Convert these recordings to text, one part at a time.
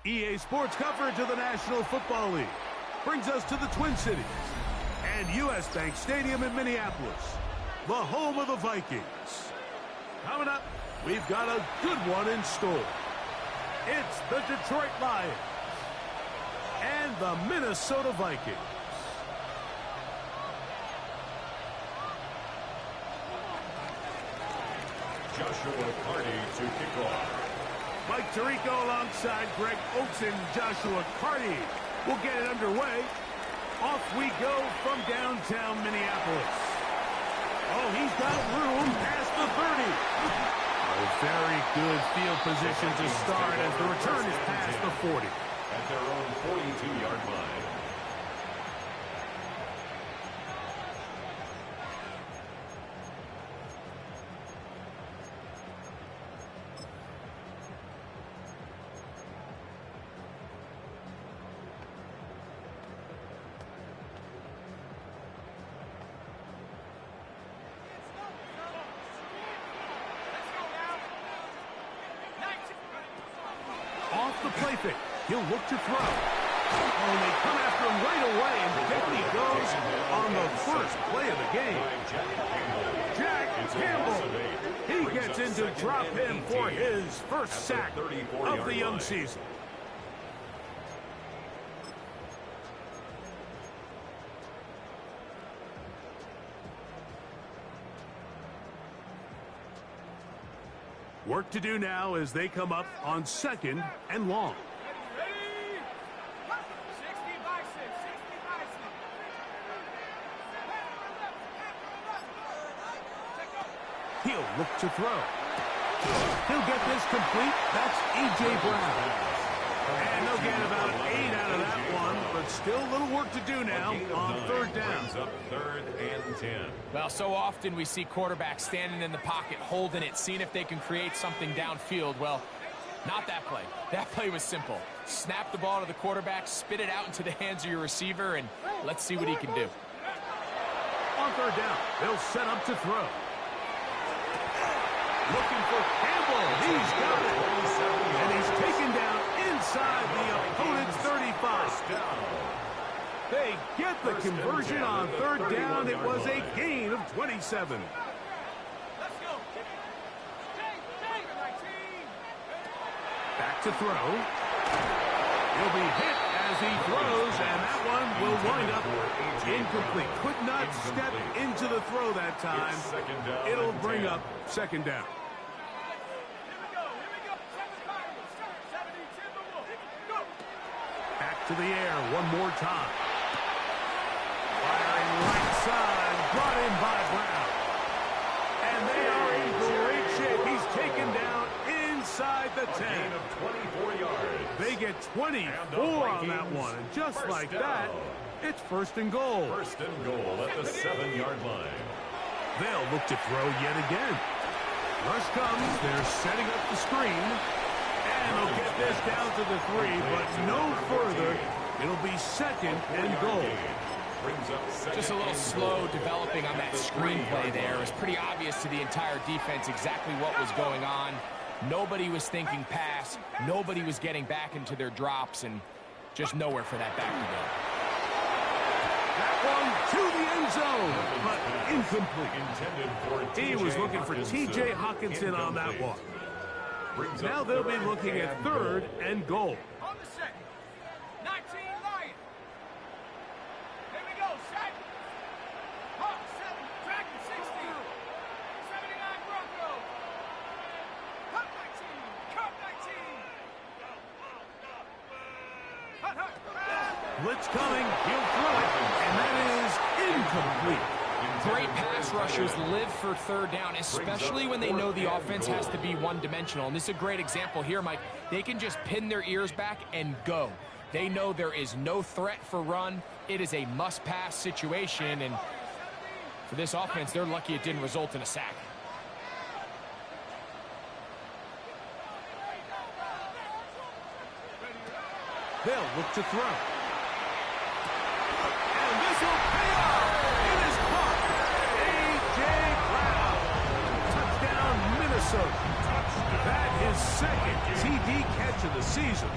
EA Sports coverage of the National Football League brings us to the Twin Cities and U.S. Bank Stadium in Minneapolis, the home of the Vikings. Coming up, we've got a good one in store. It's the Detroit Lions and the Minnesota Vikings. Joshua Carty to kick off. Mike Tirico alongside Greg Oates and Joshua Carty will get it underway. Off we go from downtown Minneapolis. Oh, he's got room past the 30. A very good field position to start as the return is past the 40. At their own 42-yard line. Off the play fake. He'll look to throw. Oh, and they come after him right away, and down he goes on the first play of the game. Jack Campbell. He gets in to drop him for his first sack of the young season. Work to do now as they come up on 2nd and long. He'll look to throw. He'll get this complete. That's A.J. Brown. And they'll get about 8 out of that one, but still a little work to do now on 3rd down. Up 3rd and 10. Well, so often we see quarterbacks standing in the pocket, holding it, seeing if they can create something downfield. Well, not that play. That play was simple. Snap the ball to the quarterback, spit it out into the hands of your receiver, and let's see what he can do. On 3rd down, they'll set up to throw. Looking for Campbell. He's got it. And he's taken down inside the opponent's 35. They get the conversion on 3rd down. It was a gain of 27. Back to throw. He'll be hit as he throws, and that one will wind up incomplete. Could not step into the throw that time. It'll bring up 2nd down. Back to the air one more time. Firing right side, brought in by Brown. And they are in great shape. He's taken down inside the 10. Of 24 yards. They get 24 on that one. And just like that, it's 1st and goal. 1st and goal at the 7-yard line. They'll look to throw yet again. Rush comes. They're setting up the screen. And they'll get this down to the 3, but no further. It'll be 2nd and goal. Just a little slow developing on that screenplay there. It was pretty obvious to the entire defense exactly what was going on. Nobody was thinking pass. Nobody was getting back into their drops, and just nowhere for that back to go. That one to the end zone, but incomplete. He was looking for T.J. Hawkinson on that one. Now they'll be looking at 3rd and goal. On the set. 19 Lions. Here we go, set. Hawk 7, Dragon 16. 79 Broncos. Hut 19, Cub 19. Blitz coming, he'll throw it, and that is incomplete. Great pass rushers live for 3rd down, especially when they know the offense has to be one-dimensional. And this is a great example here, Mike. They can just pin their ears back and go. They know there is no threat for run. It is a must-pass situation, and for this offense, they're lucky it didn't result in a sack. They'll look to throw. And this will pay off. It is caught. A.J. Brown. Touchdown, Minnesota. That is 2nd TD catch of the season.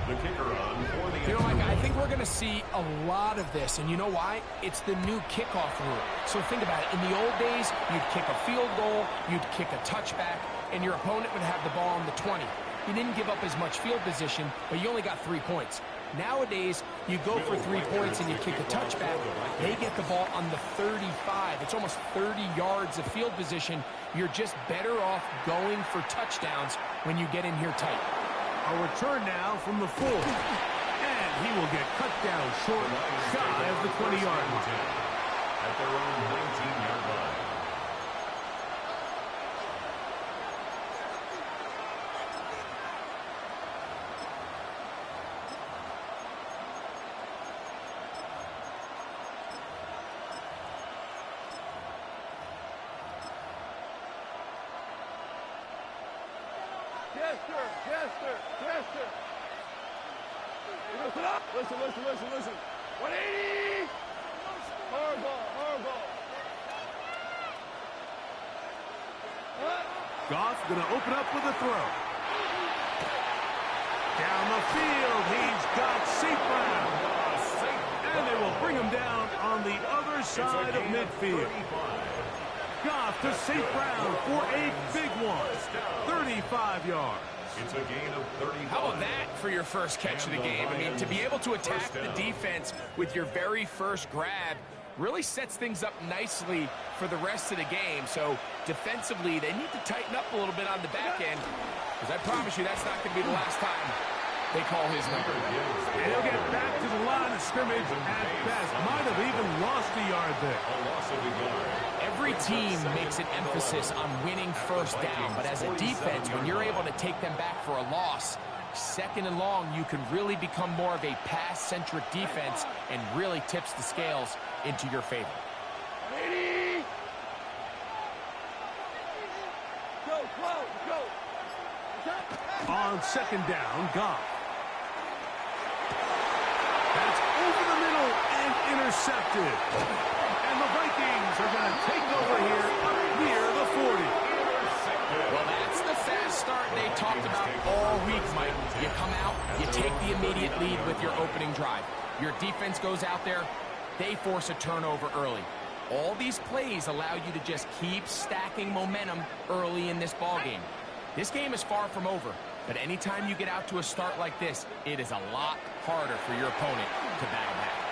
The kicker on for the You know, Mike, I think we're going to see a lot of this, and you know why? It's the new kickoff rule. So think about it. In the old days, you'd kick a field goal, you'd kick a touchback, and your opponent would have the ball on the 20. You didn't give up as much field position, but you only got 3 points. Nowadays, you go for 3 points and you kick a touchback. They get the ball on the 35. It's almost 30 yards of field position. You're just better off going for touchdowns when you get in here tight. A return now from the 4. And he will get cut down short, shy of the 20-yard line. At their own 19-yard line. Chester. Listen. 180. Hardball. Goff going to open up with a throw. Down the field, he's got St. Brown. And they will bring him down on the other side of midfield. Goff to St. Brown for a big one. 35 yards. It's a gain of 35. How about that for your first catch of the game? I mean, to be able to attack the defense with your very first grab really sets things up nicely for the rest of the game. So defensively, they need to tighten up a little bit on the back end, because I promise you that's not going to be the last time they call his number. And he'll get back to the line of scrimmage at best. Might have even lost a yard there. A loss of a yard. Every team makes an emphasis on winning first down, but as a defense, when you're able to take them back for a loss, second and long, you can really become more of a pass-centric defense and really tips the scales into your favor. 80. Go. On second down, Goff. That's over the middle and intercepted. And the Vikings are going to take over here up near the 40. Well, that's the fast start they talked about all week, Mike. You come out, you take the immediate lead with your opening drive. Your defense goes out there, they force a turnover early. All these plays allow you to just keep stacking momentum early in this ballgame. This game is far from over, but anytime you get out to a start like this, it is a lot harder for your opponent to battle back.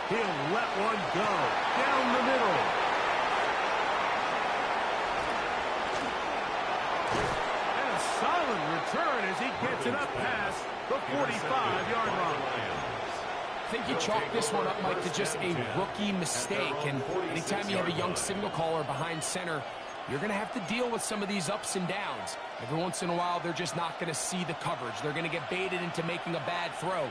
He'll let one go down the middle. And a solid return as he gets it up past the 45-yard line. I think you chalk this one up, Mike, to just a rookie mistake. And anytime you have a young signal caller behind center, you're going to have to deal with some of these ups and downs. Every once in a while, they're just not going to see the coverage. They're going to get baited into making a bad throw.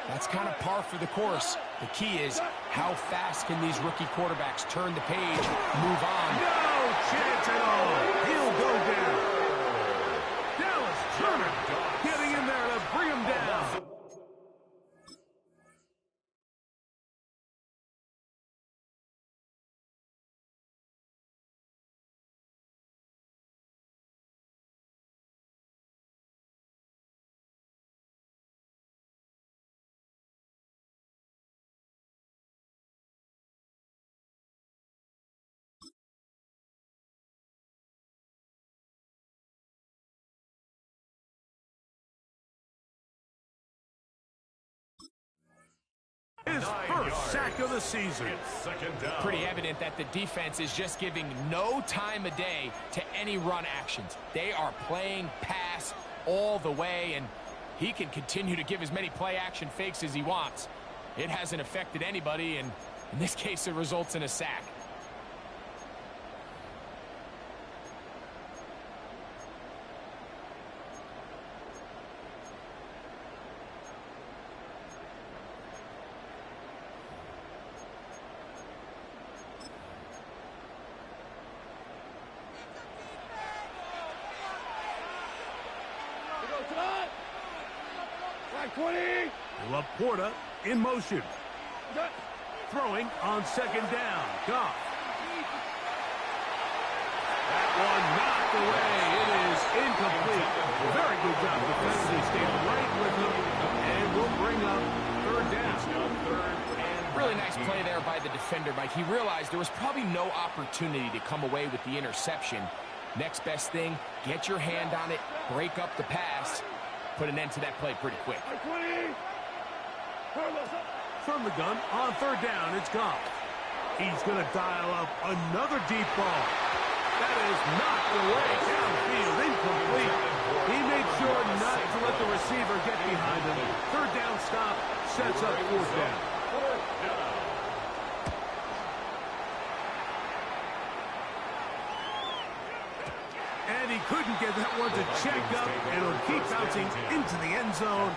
That's kind of par for the course. The key is, how fast can these rookie quarterbacks turn the page, move on? No chance at all. He'll go down. Dallas Turner getting in there to bring him down. His first sack of the season. Second down. Pretty evident that the defense is just giving no time of day to any run actions. They are playing pass all the way, and he can continue to give as many play-action fakes as he wants. It hasn't affected anybody, and in this case, it results in a sack. Right 20. Laporta in motion. Throwing on second down. Goff. That one knocked away. It is incomplete. Very good job defensively, staying right with him, and we'll bring up third down. Really nice play there by the defender, Mike. He realized there was probably no opportunity to come away with the interception. Next best thing, get your hand on it, break up the pass, put an end to that play pretty quick. From the gun, on third down, it's gone. He's going to dial up another deep ball. That is knocked away downfield, incomplete. He made sure not to let the receiver get behind him. Third down stop sets up fourth down. And he couldn't get that one to check up, and it'll keep bouncing into the end zone.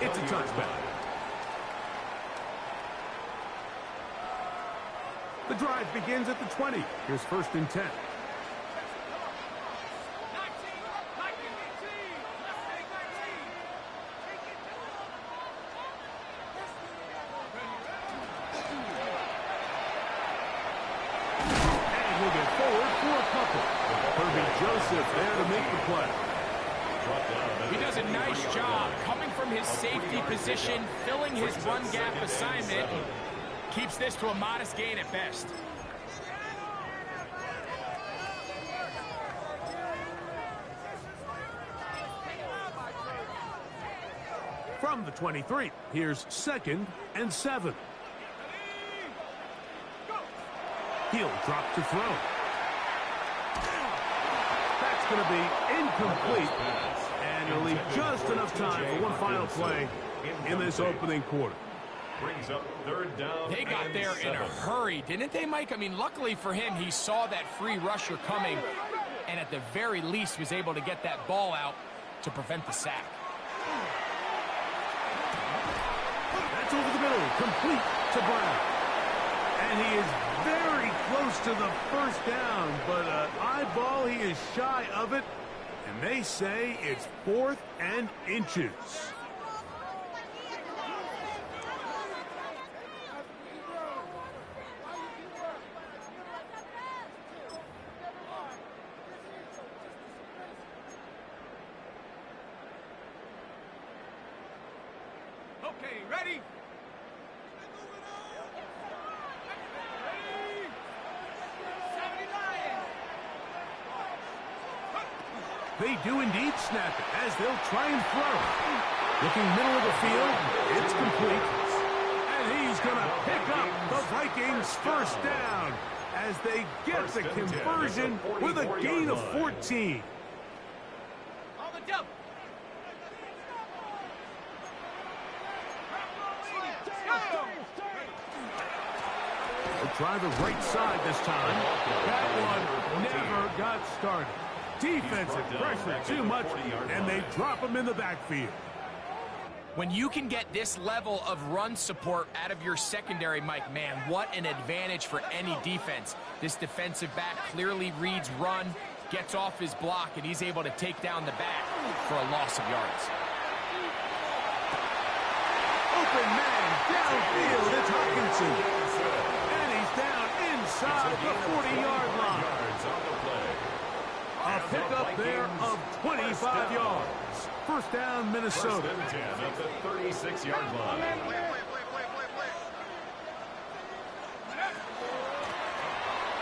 It's a touchback. The drive begins at the 20. Here's first and 10. And we'll get forward for a couple. Herbie Joseph there to make the play. He does a nice job coming from his safety position, filling his run gap assignment. Keeps this to a modest gain at best. From the 23, here's second and 7. He'll drop to throw. That's going to be incomplete. And he'll leave just enough time for one final play in this opening quarter. Brings up third down. They got there in a hurry, didn't they, Mike? I mean, luckily for him, he saw that free rusher coming, and at the very least was able to get that ball out to prevent the sack. That's over the middle, complete to Brown. And he is very close to the first down, but eyeball, he is shy of it. And they say it's 4th and inches. Okay, ready? They do indeed snap it as they'll try and throw. Looking middle of the field, it's complete. And he's going to pick up the Vikings' first down as they get the conversion with a gain of 14. On the double. They'll try the right side this time. That one never got started. Defensive pressure too much, and they drop him in the backfield. When you can get this level of run support out of your secondary, Mike, man, what an advantage for any defense. This defensive back clearly reads run, gets off his block, and he's able to take down the back for a loss of yards. Open man downfield, it's Hawkinson. And he's down inside the 40-yard line. A pickup there of 25 yards. First down, Minnesota. First and 10 at the 36-yard line.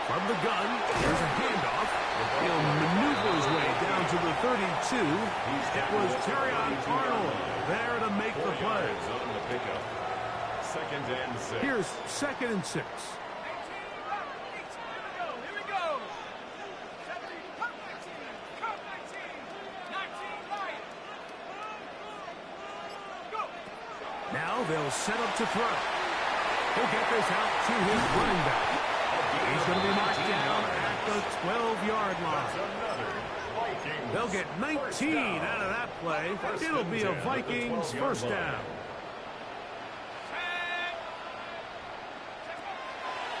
From the gun, here's a handoff. He'll maneuver his way down to the 32. It was Terrion Arnold there to make the play. On the pickup. Second and 6. Here's second and 6. Now they'll set up to throw. He'll get this out to his running back. He's going to be marked down at the 12-yard line. They'll get 19 out of that play. It'll be a Vikings first down.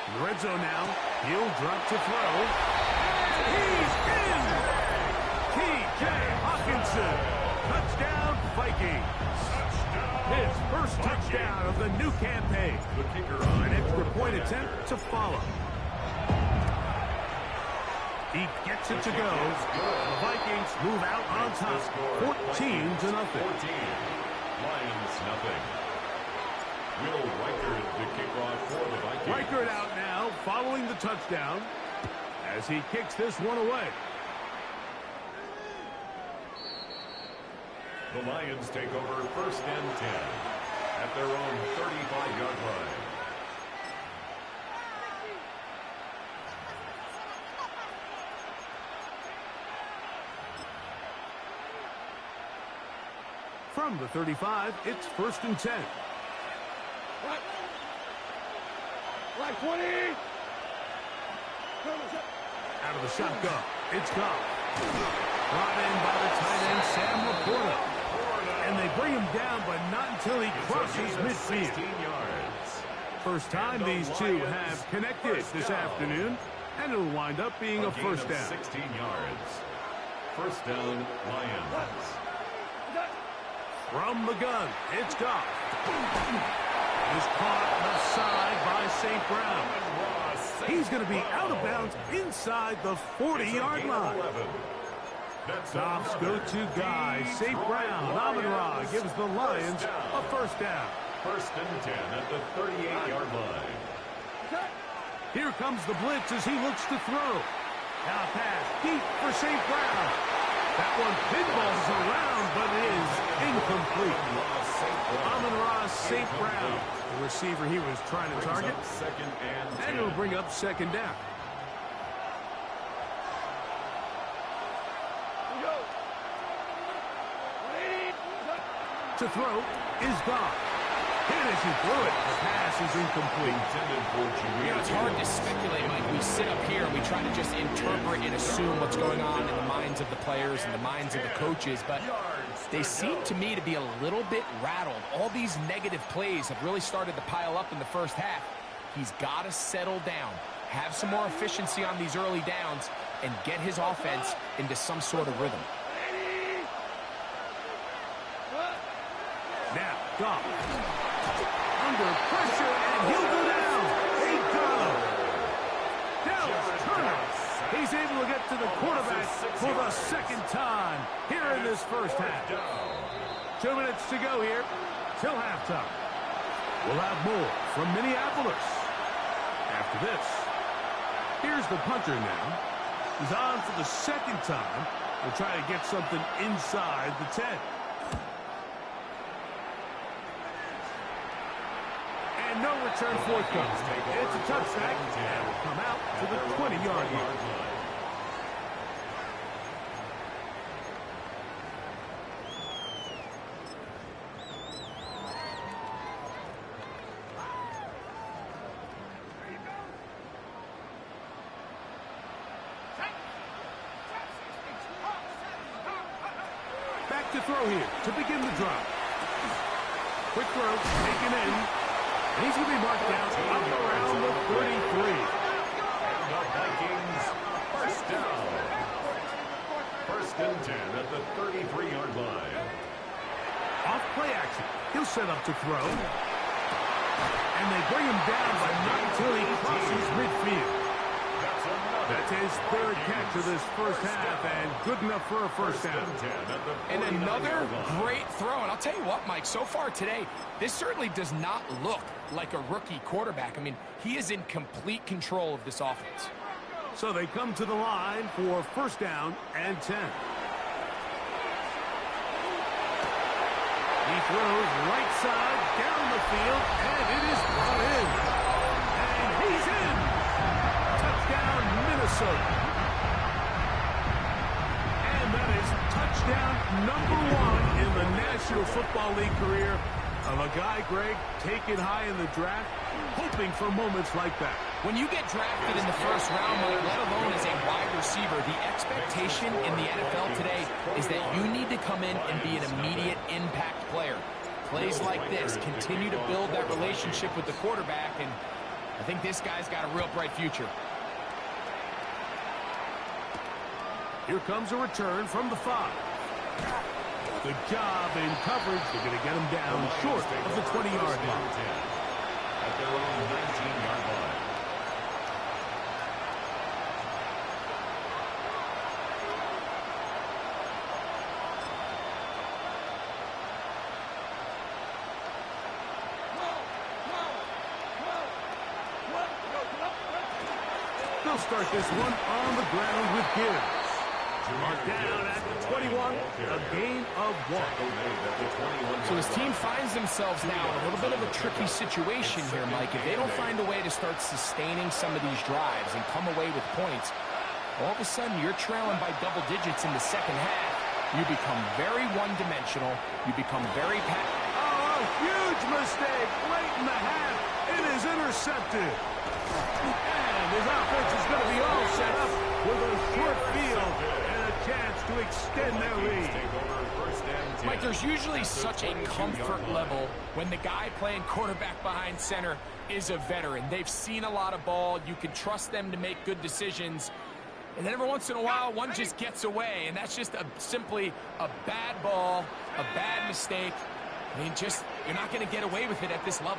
In the red zone now. He'll drop to throw. He's in! T.J. Hawkinson. Touchdown, Vikings. His first touchdown of the new campaign. An extra point attempt to follow. He gets it to go. The Vikings move out on top, 14-0. 14, Lions nothing. Will Reichert the kickoff for the Vikings. Reichert out now, following the touchdown, as he kicks this one away. The Lions take over 1st and 10 at their own 35-yard line. From the 35, it's 1st and 10. Right 20. Out of the shotgun, it's gone. Brought in by the tight end, Sam Laporta. And they bring him down, but not until he crosses midfield. 16 yards. First time these two have connected this afternoon, and it'll wind up being a first gain of down. 16 yards. First down, Lions. From the gun, it's gone. Is caught left side by St. Brown. He's going to be out of bounds inside the 40-yard line. Goff's go-to guy, St. Brown. Amon-Ra gives the Lions a first down. 1st and 10 at the 38-yard line. Here comes the blitz as he looks to throw. Now pass deep for St. Brown. That one pinballs around, but it is incomplete. Amon-Ra St. Brown, the receiver he was trying to target. 2nd and 10. And it'll bring up 2nd down. To throw is gone. Hit as he threw it. The pass is incomplete. You know, it's hard to speculate, Mike. We sit up here and we try to just interpret and assume what's going on in the minds of the players and the minds of the coaches, but they seem to me to be a little bit rattled. All these negative plays have really started to pile up in the first half. He's got to settle down, have some more efficiency on these early downs, and get his offense into some sort of rhythm. Now, Goff. Under pressure, and he'll go down. He got him. Dallas Turner. He's able to get to the quarterback for the 2nd time here in this first half. 2 minutes to go here till halftime. We'll have more from Minneapolis. After this, here's the punter now. He's on for the 2nd time. We'll try to get something inside the 10. And no return forthcoming. It's a touchback, and will come out to the 20-yard line. Back to throw here to begin the drive. Quick throw, taken in. He's going to be marked down up around the 33. And the Vikings, first down. 1st and 10 at the 33-yard line. Off play action. He'll set up to throw. And they bring him down, but not until he crosses midfield. That's his 3rd catch of this first half, and good enough for a first down. And another great throw. And I'll tell you what, Mike, so far today, this certainly does not look like a rookie quarterback. I mean, he is in complete control of this offense. So they come to the line for 1st down and 10. He throws right side down the field, and it is brought in. And he's in. Touchdown, Minnesota. And that is touchdown number 1 in the National Football League career of a guy, Greg, taken high in the draft, hoping for moments like that. When you get drafted in the first round, Mike, let alone as a wide receiver, the expectation in the NFL today is that you need to come in and be an immediate impact player. Plays like this continue to build that relationship with the quarterback, and I think this guy's got a real bright future. Here comes a return from the 5. Good job in coverage. They're going to get him down short of the 20-yard line. At their own 19-yard line. They'll start this one on the ground with Gibbs. Mark down at the 21, a gain of 1. So his team finds themselves now in a little bit of a tricky situation here, Mike. If they don't find a way to start sustaining some of these drives and come away with points, all of a sudden you're trailing by double digits in the second half. You become very one-dimensional. You become very Oh, huge mistake late in the half. It is intercepted. And his offense is going to be all set up with a short field and a chance to extend their lead. Mike, there's usually such a comfort level when the guy playing quarterback behind center is a veteran. They've seen a lot of ball. You can trust them to make good decisions. And then every once in a while, one just gets away, and that's just simply a bad ball, a bad mistake. I mean, you're not going to get away with it at this level.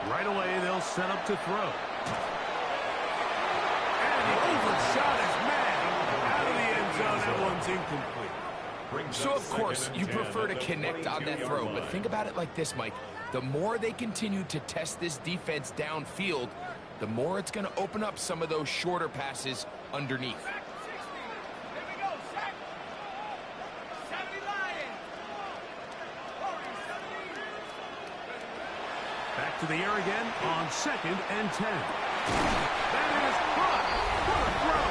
Right away, they'll set up to throw. And the overshot is man. Out of the end zone, that one's incomplete. So, of course, you prefer to connect on that throw, but think about it like this, Mike. The more they continue to test this defense downfield, the more it's going to open up some of those shorter passes underneath. Back to the air again on 2nd and 10. That is caught. What a throw.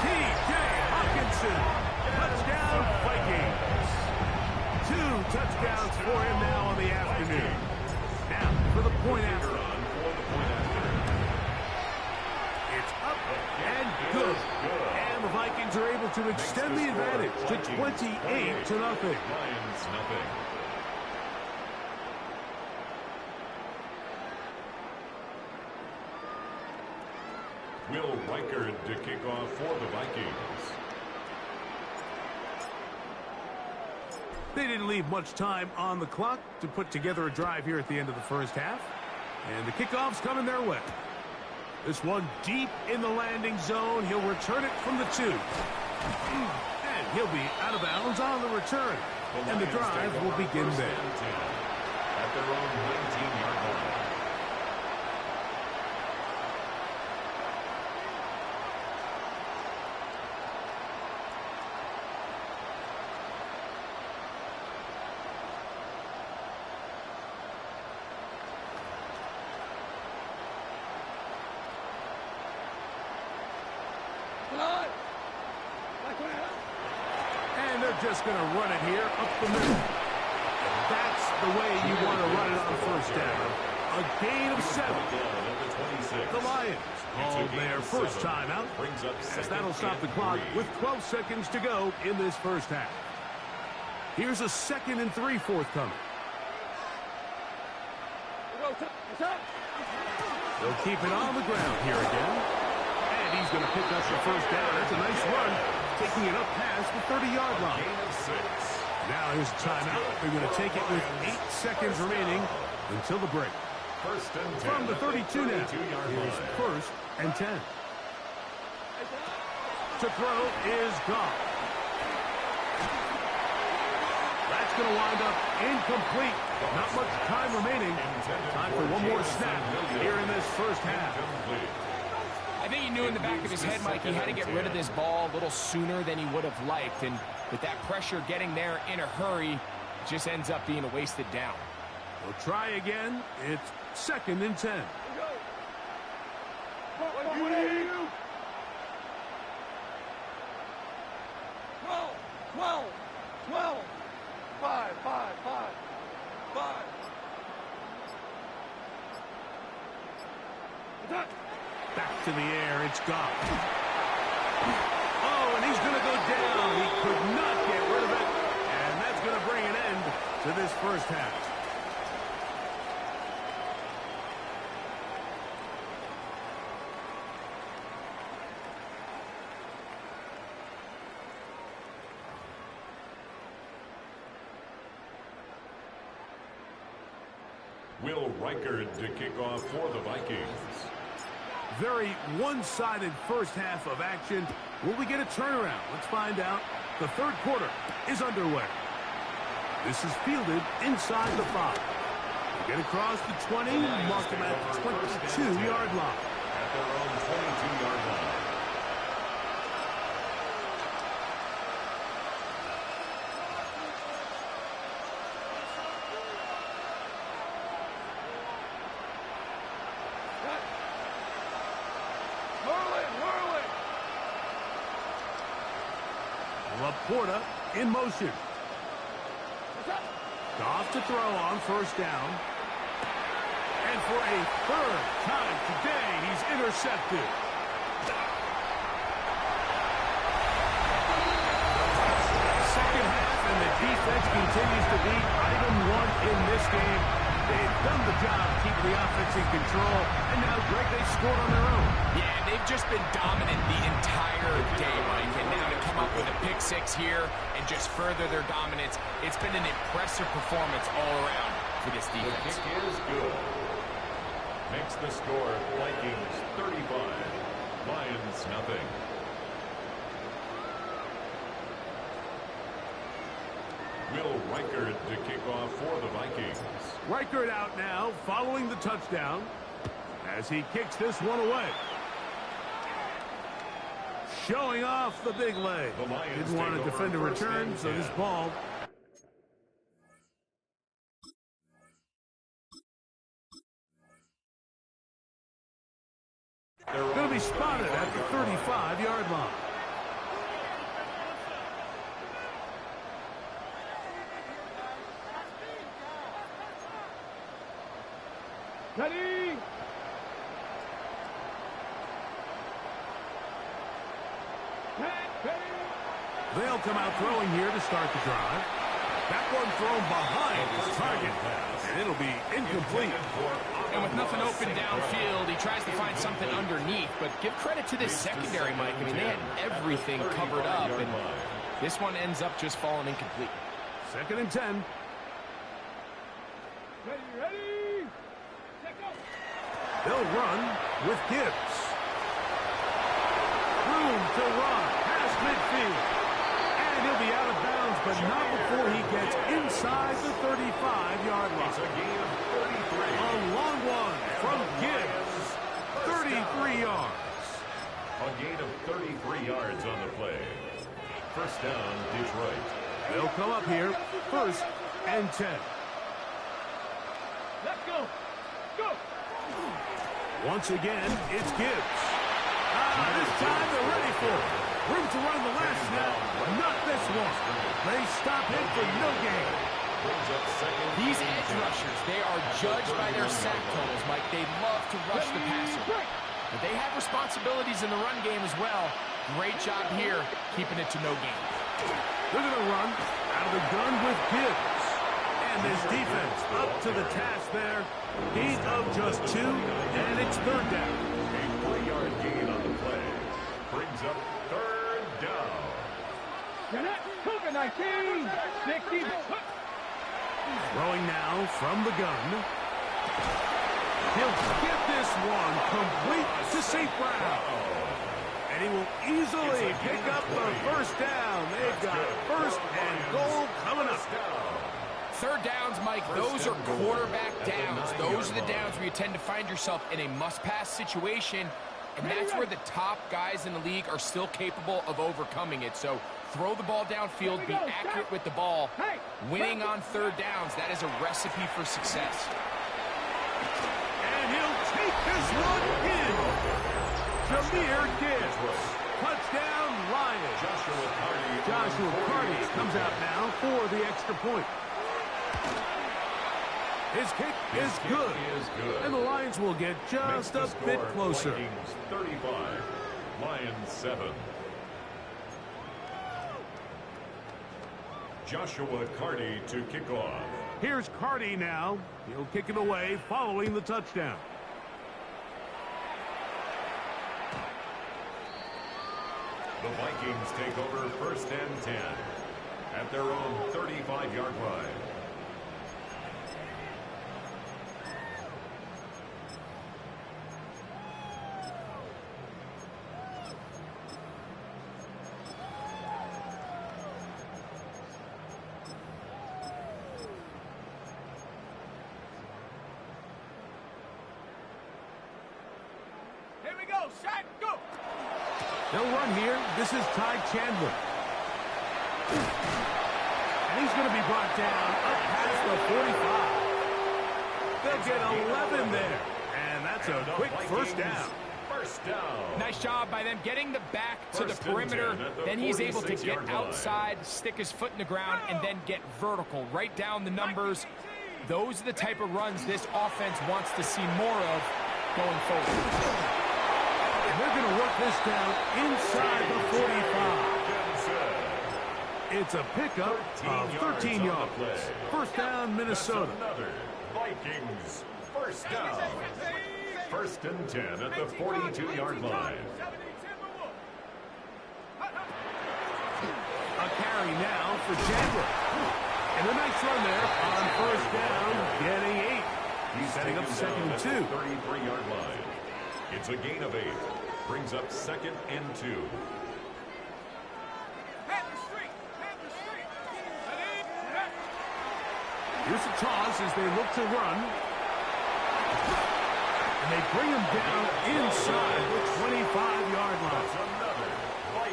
T.J. Hawkinson. Touchdown, Vikings. 2 touchdowns for him now on the afternoon. Now for the point after. It's up and good. And the Vikings are able to extend the advantage to 28-0. Will Reichard to kick off for the Vikings. They didn't leave much time on the clock to put together a drive here at the end of the first half. And the kickoff's coming their way. This one deep in the landing zone. He'll return it from the 2. And he'll be out of bounds on the return. And the drive will begin there. At their own 19-yard line. And they're just going to run it here up the middle. That's the way you want to run it on first down. A gain of 7. The Lions called their first timeout, as that'll stop the clock with 12 seconds to go in this first half. Here's a 2nd and 3 forthcoming. They'll keep it on the ground here again. And he's going to pick up the first down. That's a nice run, taking it up past the 30-yard line. Now here's a timeout. They're going to take it with 8 seconds remaining until the break. From the 32 now, here's 1st and 10. To throw is gone. That's going to wind up incomplete. Not much time remaining. Time for one more snap here in this first half. I think he knew in the back of his head, Mike, he had to get rid of this ball a little sooner than he would have liked. And with that pressure getting there in a hurry, it just ends up being a wasted down. We'll try again. It's 2nd and 10. 12. 5. Back to the air. It's gone. Oh, and he's going to go down. He could not get rid of it. And that's going to bring an end to this first half. Will Reichard to kick off for the Vikings. Very one-sided first half of action. Will we get a turnaround? Let's find out. The third quarter is underway. This is fielded inside the 5. Get across the 20, mark them at the 22-yard line. At their own 22-yard line. Laporta in motion. Goff to throw on first down. And for a third time today, he's intercepted. Second half, and the defense continues to be item 1 in this game. They've done the job keeping the offense in control, and now, Greg, they scored on their own. Yeah, they've just been dominant the entire day, Mike, and now to come up with a pick 6 here and just further their dominance, it's been an impressive performance all around for this defense. The kick is good. Makes the score Vikings 35, Lions nothing. Will Reichert to kick off for the Vikings. Reichert out now following the touchdown as he kicks this one away. Showing off the big leg. Didn't want to defend a return, so this ball going to be spotted at the 35-yard line. Ready? They'll come out throwing here to start the drive. That one thrown behind his target, and it'll be incomplete. And with nothing open downfield, he tries to find something underneath, but give credit to this secondary, Mike. I mean, they had everything covered up, and this one ends up just falling incomplete. 2nd and 10. Ready? They'll run with Gibbs. Room to run past midfield. And he'll be out of bounds, but not before he gets inside the 35-yard line. It's a gain of 33. A long one from Gibbs. 33 yards. A gain of 33 yards on the play. First down, Detroit. They'll come up here, 1st and 10. Let's go. Go. Once again, it's Gibbs. This time they're ready for it. Room to run the last snap, not this one. They stop him for no gain. These edge rushers, they are judged by their sack totals, Mike. They love to rush the passer. But they have responsibilities in the run game as well. Great job here, keeping it to no gain. They're going to run out of the gun with Gibbs. And this defense up to the task there. Gain of just 2, and it's 3rd down. A 3-yard gain on the play. Brings up 3rd down. Cougar 19. 60. Throwing now from the gun. He'll get this one complete to St. Brown. And he will easily pick up the first down. They've got 1st and goal coming up. 3rd downs, Mike, those are quarterback downs. Those are the downs where you tend to find yourself in a must-pass situation, and that's where the top guys in the league are still capable of overcoming it. So throw the ball downfield, be accurate with the ball. Winning on 3rd downs, that is a recipe for success. And he'll take this one in. Jameer Gibbs. Touchdown, Lions. Joshua Carty comes out now for the extra point. His kick is good. And the Lions will get just a bit closer. Vikings 35, Lions 7. Joshua Carty to kick off. Here's Carty now. He'll kick it away following the touchdown. The Vikings take over 1st and 10 at their own 35-yard line. we go. Shot, go. They'll run here. This is Ty Chandler. And he's going to be brought down up past the 45. They'll get 11 there. And that's a quick first down. First down. Nice job by them getting the back to the perimeter. Then he's able to get outside, stick his foot in the ground, and then get vertical. Right down the numbers. Those are the type of runs this offense wants to see more of going forward. And they're going to work this down inside the 45. It's a pickup of 13 yards. First down, Minnesota. Another Vikings first down. First and 10 at the 42-yard line. A carry now for Chandler. And a nice run there on first down, getting 8. He's setting up second and 2. 33-yard line. It's a gain of 8. Brings up second and 2. Here's a toss as they look to run. And they bring him down inside the 25-yard line.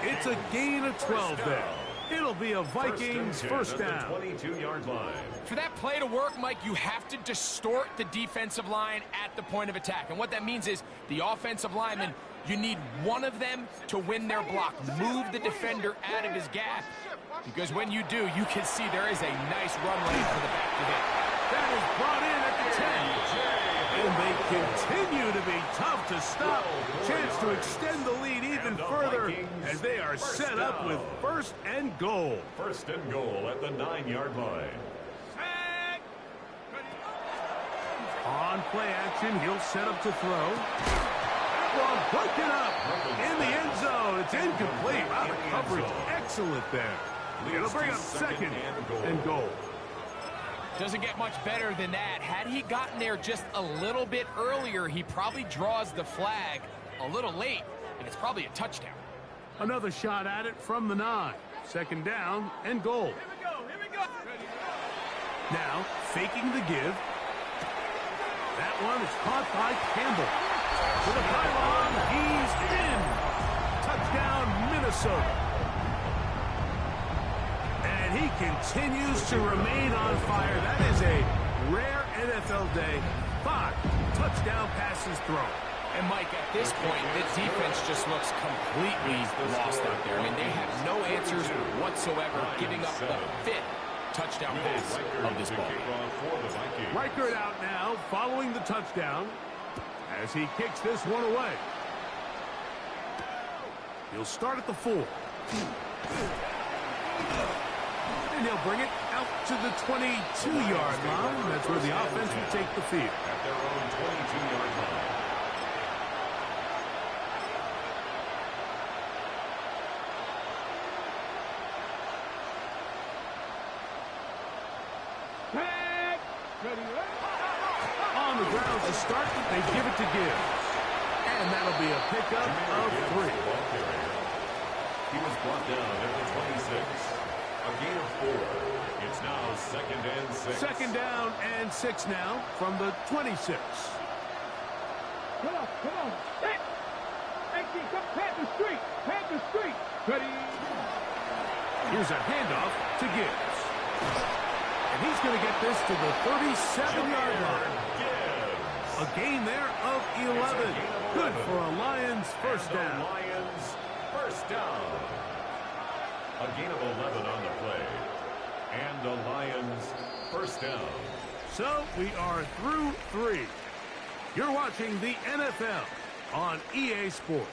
It's a gain of 12 there. It'll be a Vikings first down. 22-yard line. For that play to work, Mike, you have to distort the defensive line at the point of attack. And what that means is the offensive lineman, you need one of them to win their block. Move the defender out of his gap. Because when you do, you can see there is a nice run lane for the back to hit. That is brought in at the 10. And they continue to be tough to stop. Chance to extend the lead even further as they are set up with first and goal. First and goal at the 9-yard line. On play action, he'll set up to throw. Well, broken up in the end zone. It's incomplete. Wow, the coverage excellent there. It'll bring up second and goal. Doesn't get much better than that. Had he gotten there just a little bit earlier, he probably draws the flag a little late, and it's probably a touchdown. Another shot at it from the 9. Second down and goal. Here we go. Now, faking the give. That one is caught by Campbell. To the pylon, he's in. Touchdown, Minnesota. And he continues to remain on fire. That is a rare NFL day. 5 touchdown passes thrown. And, Mike, at this point, the defense just looks completely lost out there. I mean, they have no answers whatsoever, giving up the 5th touchdown pass of this ball. Reichert out now, following the touchdown, as he kicks this one away. He'll start at the 4. And he'll bring it out to the 22-yard line. That's where the offense will take the field. At their own 22-yard line. On the ground to start, they give it to Gibbs. And that'll be a pickup of 3. He was brought down at the 26. A gain of 4. It's now second and 6. Second down and 6 now from the 26. Come on. Hit. Empty, come Panther Street. Ready. Here's a handoff to Gibbs. And he's going to get this to the 37-yard line. A gain there of 11. Good for a Lions first down. Lions first down. A gain of 11 on the play. And the Lions first down. So we are through 3. You're watching the NFL on EA Sports.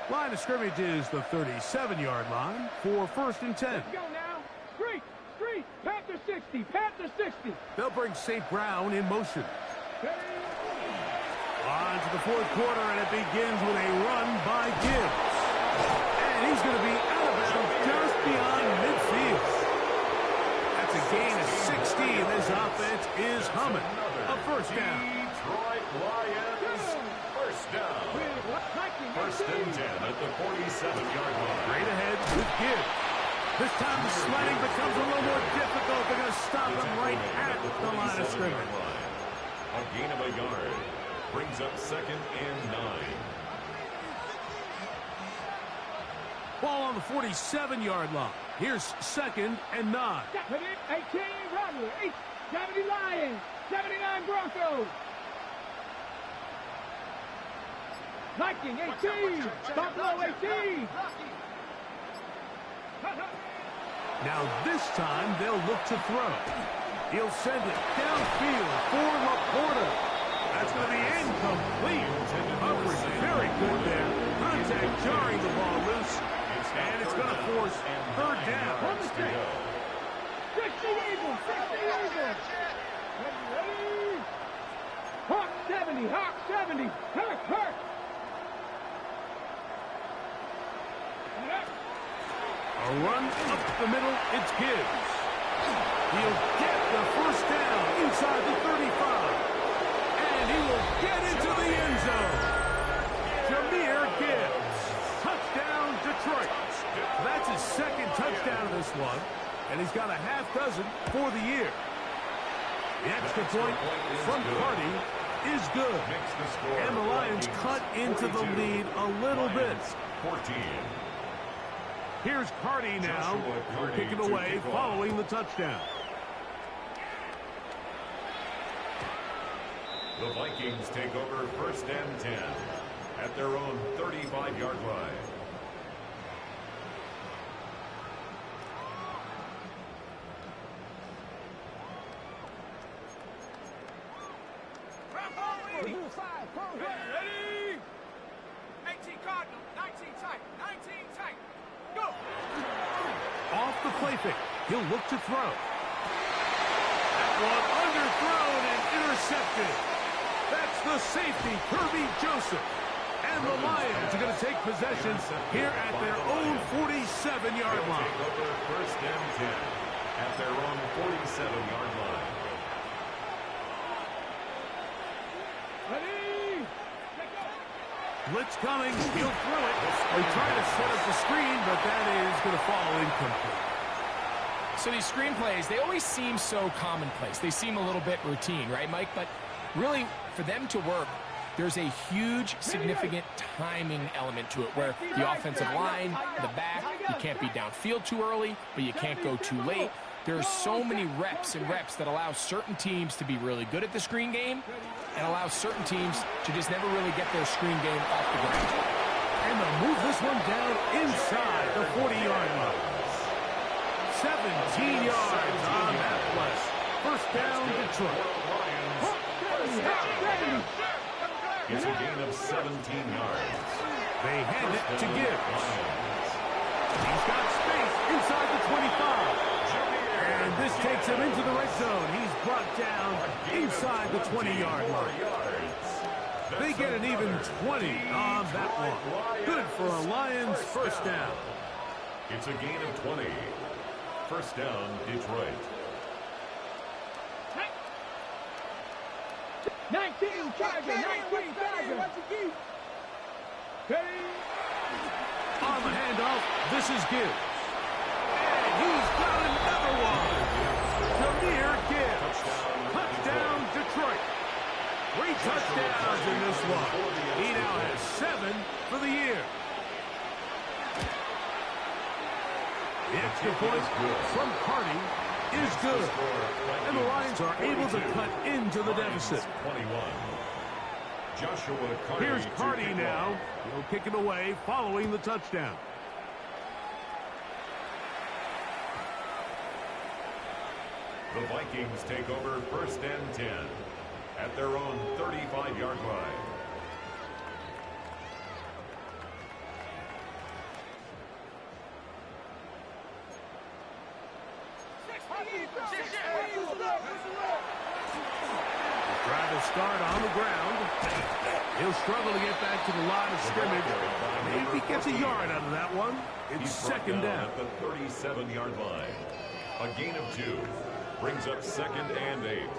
Line of scrimmage is the 37-yard line for first and 10. Let's go now. Street. Panther 60. They'll bring St. Brown in motion. Ready. On to the 4th quarter, and it begins with a run by Gibbs. And he's going to be out of bounds just beyond midfield. That's a gain of 16. This offense is humming. A first down. Detroit Lions First down. First and 10 at the 47-yard line. Straight ahead with Gibbs. This time the sledding becomes a little more difficult. They're going to stop him right at the line of scrimmage. A gain of a yard. Brings up second and 9. Ball on the 47-yard line. Here's second and 9. 18 Rebels, 70 Lions, 79 Broncos. Viking 18, Buffalo 18. Now this time they'll look to throw. He'll send it downfield for Laporta. That's going to be incomplete. Coverage very good there. Contact jarring the ball loose. And it's going to force third down. 60 Eagles, 60 Eagles. Ready? Hawk 70, Hawk 70. Hurt. A run up the middle, it's Gibbs. He'll get the first down inside the 35. And he will get into the end zone. Jahmyr Gibbs. Touchdown, Detroit. That's his second touchdown of this one. And he's got a half dozen for the year. The extra point from Carty is good. And the Lions cut into the lead a little bit. 14. Here's Carty now. He'll kick it away following the touchdown. The Vikings take over first and 10 at their own 35-yard line. Ready? 18 Cardinal, 19 tight, 19 tight. Go! Off the play fake. He'll look to throw. That one underthrown and intercepted. That's the safety, Kirby Joseph. And the Lions are going to take possession here at their own 47-yard line. Take over first and 10 at their own 47-yard line. Ready? Blitz coming. He'll throw it. They try to set up the screen, but that is going to fall incomplete. So these screen plays, they always seem so commonplace. They seem a little bit routine, right, Mike? But really, for them to work, there's a huge, significant timing element to it where the offensive line, the back, you can't be downfield too early, but you can't go too late. There's so many reps and reps that allow certain teams to be really good at the screen game and allow certain teams to just never really get their screen game off the ground. And they'll move this one down inside the 40-yard line. 17 yards on that play. First down, Detroit. It's a gain of 17 yards. They hand it to Gibbs. He's got space inside the 25. And this takes him into the red zone. He's brought down inside the 20-yard line. They get an even 20 on that one. Good for a Lions first down. It's a gain of 20. First down, Detroit. 19 Charger, 19 Charger. Ready? On the handoff, this is Gibbs. And he's got another one. Jahmyr Gibbs. Touchdown, Detroit. 3 touchdowns in this one. He now has 7 for the year. The extra point from Carty is good. And the Lions are able to cut into the deficit. 21. Joshua Carty. Here's Carty now. He'll kick it away following the touchdown. The Vikings take over first and 10 at their own 35-yard line. Try to start on the ground. He'll struggle to get back to the line of scrimmage. Maybe he gets a yard out of that one. It's second down. At the 37-yard line. A gain of 2. Brings up second and 8.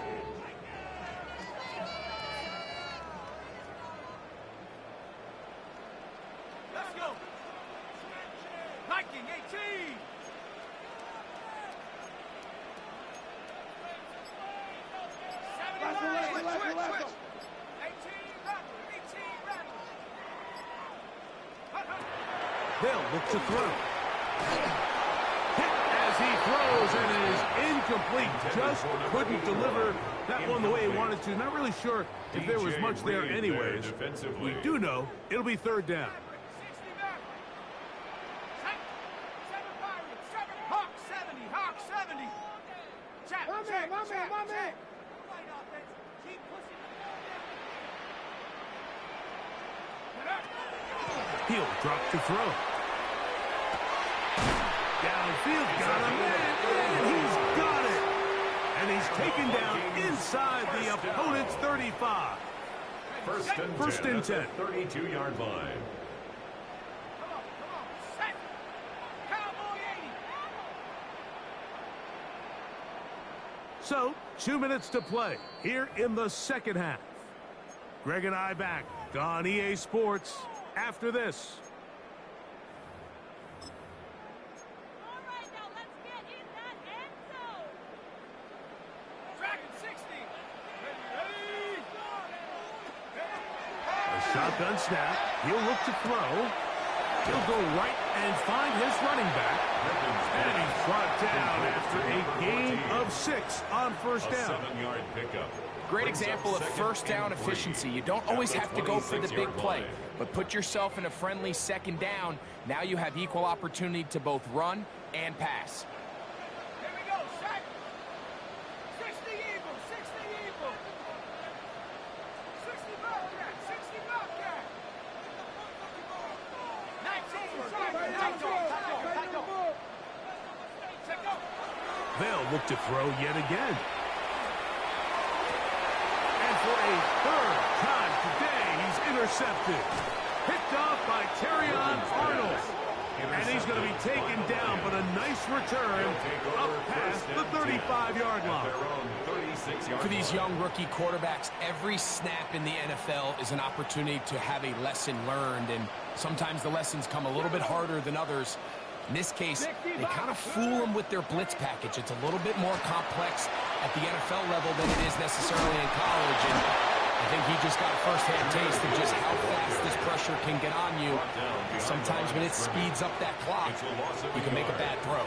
They'll look to throw. Hit as he throws, and it is incomplete. Just couldn't deliver that one the way he wanted to. Not really sure if there was much there anyways. We do know it'll be third down. My man. He'll drop to throw. Downfield, got him, and he's got it. And he's taken down inside the opponent's 35. First and 10. 32-yard line. So, 2 minutes to play here in the second half. Greg and I back on EA Sports after this. All right, now let's get in that end zone. Dragon 60. A shotgun snap. He'll look to throw. He'll go right and find his running back. And he's brought down after a gain of 6 on first A down. 7-yard pickup. Great example of first down efficiency. You don't always have to go for the big play, but put yourself in a friendly second down. Now you have equal opportunity to both run and pass. Here we go, Shaq. 60 Eagle, 60 Eagle. 60 Bobcat, 60 Bobcat. 19, They'll look to throw yet again. And for a third time today, he's intercepted. Picked off by Terrion Arnold. And he's going to be taken down, but a nice return up past the 35-yard line. For these young rookie quarterbacks, every snap in the NFL is an opportunity to have a lesson learned, and sometimes the lessons come a little bit harder than others. In this case, they kind of fool them with their blitz package. It's a little bit more complex at the NFL level than it is necessarily in college, and I think he just got a first-hand taste of just how fast this pressure can get on you. Sometimes when it speeds up that clock, you can make a bad throw.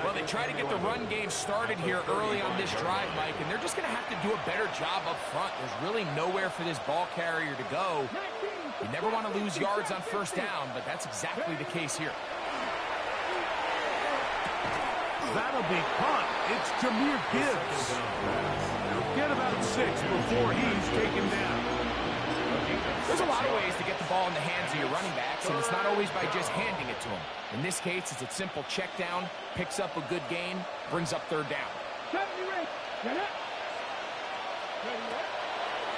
Well, they try to get the run game started here early on this drive, Mike, and they're just going to have to do a better job up front. There's really nowhere for this ball carrier to go. You never want to lose yards on first down, but that's exactly the case here. That'll be caught. It's Jahmyr Gibbs. He'll get about 6 before he's taken down. There's a lot of ways to get the ball in the hands of your running backs, and it's not always by just handing it to them. In this case, it's a simple check down, picks up a good gain, brings up third down.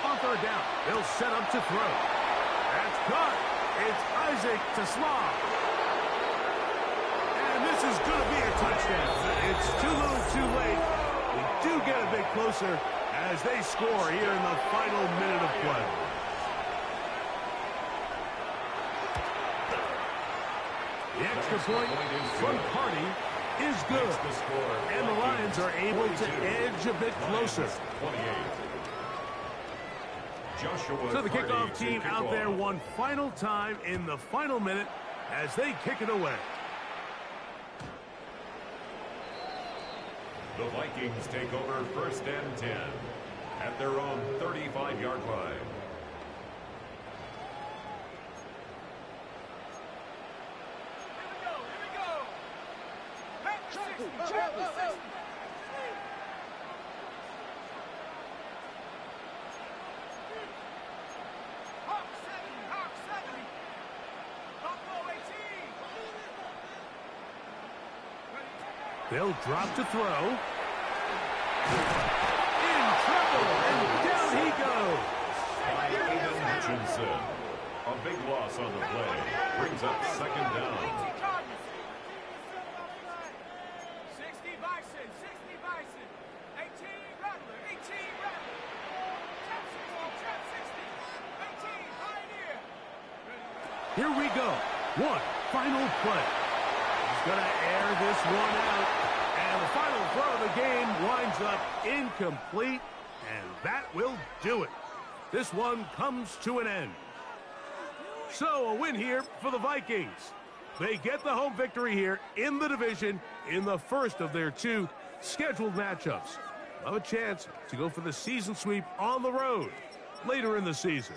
On third down, they'll set up to throw. That's caught. It's Isaac to Slaw. And this is going to be a touchdown. It's too little too late. We do get a bit closer as they score here in the final minute of play. The extra point from Party is good. And the Lions are able to edge a bit closer. So the kickoff team out there one final time in the final minute as they kick it away. The Vikings take over first and 10 at their own 35-yard line. They'll drop to throw. In trouble, and down he goes. By Aiden Hutchinson. A big loss on the play. Brings up second down. 60 Bison, 60 Bison. 18 Rattler, 18 Rattler. Trap 60, 18 Pioneer. Here we go. One final play. He's going to air this one out. And the final throw of the game winds up incomplete. And that will do it. This one comes to an end. So a win here for the Vikings. They get the home victory here in the division in the first of their 2 scheduled matchups. Have a chance to go for the season sweep on the road later in the season.